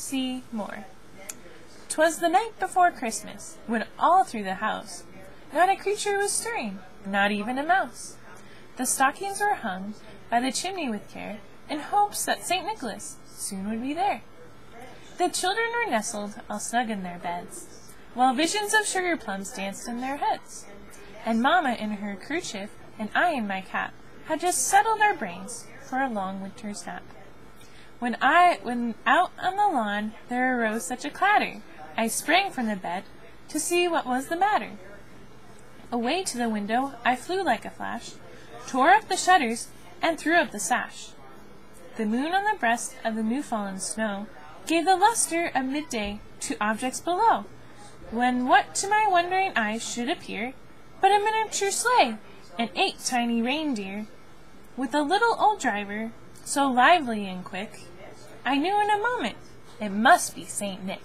see more. 'Twas the night before Christmas, when all through the house not a creature was stirring, not even a mouse. The stockings were hung by the chimney with care, in hopes that St. Nicholas soon would be there. The children were nestled all snug in their beds, while visions of sugar plums danced in their heads. And Mamma in her kerchief, and I in my cap, had just settled our brains for a long winter's nap. When out on the lawn there arose such a clatter, I sprang from the bed to see what was the matter. Away to the window I flew like a flash, tore up the shutters, and threw up the sash. The moon on the breast of the new-fallen snow gave the luster of midday to objects below, when what to my wondering eyes should appear but a miniature sleigh and 8 tiny reindeer, with a little old driver, so lively and quick, I knew in a moment it must be Saint Nick.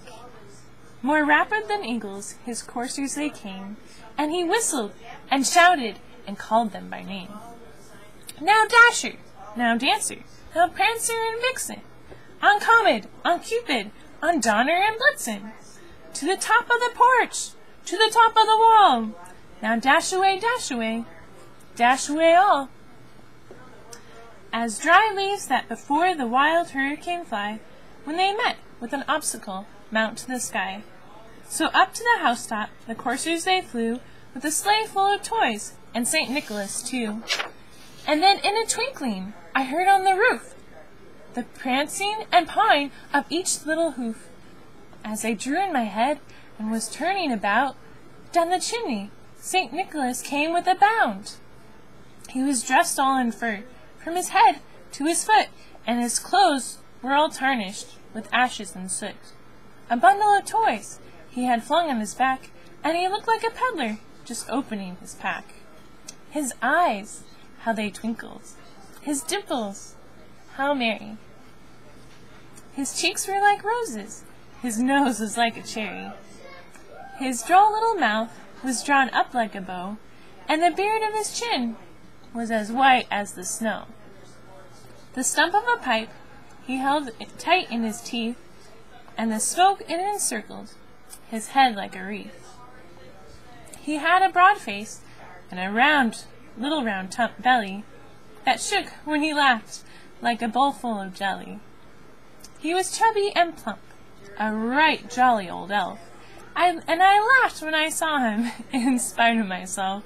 More rapid than eagles his coursers they came, and he whistled and shouted and called them by name. Now Dasher, now Dancer, now Prancer and Vixen, on Comet, on Cupid, on Donner and Blitzen, to the top of the porch, to the top of the wall. Now dash away all. As dry leaves that before the wild hurricane fly, when they met with an obstacle, mount to the sky. So up to the housetop the coursers they flew, with a sleigh full of toys, and St. Nicholas too. And then in a twinkling I heard on the roof the prancing and pawing of each little hoof. As I drew in my head and was turning about, down the chimney St. Nicholas came with a bound. He was dressed all in fur, from his head to his foot, and his clothes were all tarnished with ashes and soot. A bundle of toys he had flung on his back, and he looked like a peddler just opening his pack. His eyes, how they twinkled, his dimples, how merry. His cheeks were like roses, his nose was like a cherry. His droll little mouth was drawn up like a bow, and the beard of his chin was as white as the snow. The stump of a pipe he held tight in his teeth, and the smoke it encircled his head like a wreath. He had a broad face and a little round belly that shook when he laughed like a bowl full of jelly. He was chubby and plump, a right jolly old elf, and I laughed when I saw him in spite of myself.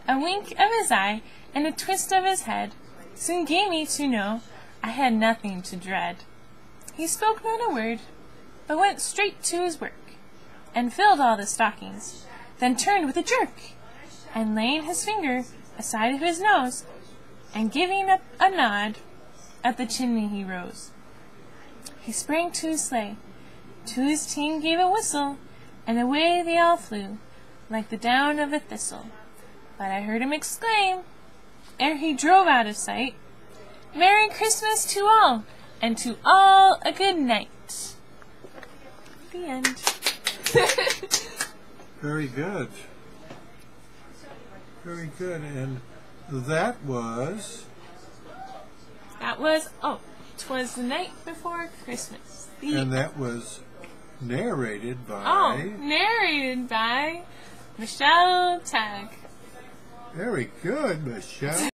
A wink of his eye and a twist of his head soon gave me to know I had nothing to dread. He spoke not a word, but went straight to his work, and filled all the stockings, then turned with a jerk, and laying his finger aside of his nose, and giving up a nod, at the chimney he rose. He sprang to his sleigh, to his team gave a whistle, and away they all flew, like the down of a thistle. But I heard him exclaim, ere he drove out of sight, Merry Christmas to all, and to all a good night. The end. Very good. Very good. And that was... "'Twas the night before Christmas." And that was narrated by... narrated by Michele Tag. Very good, Michele.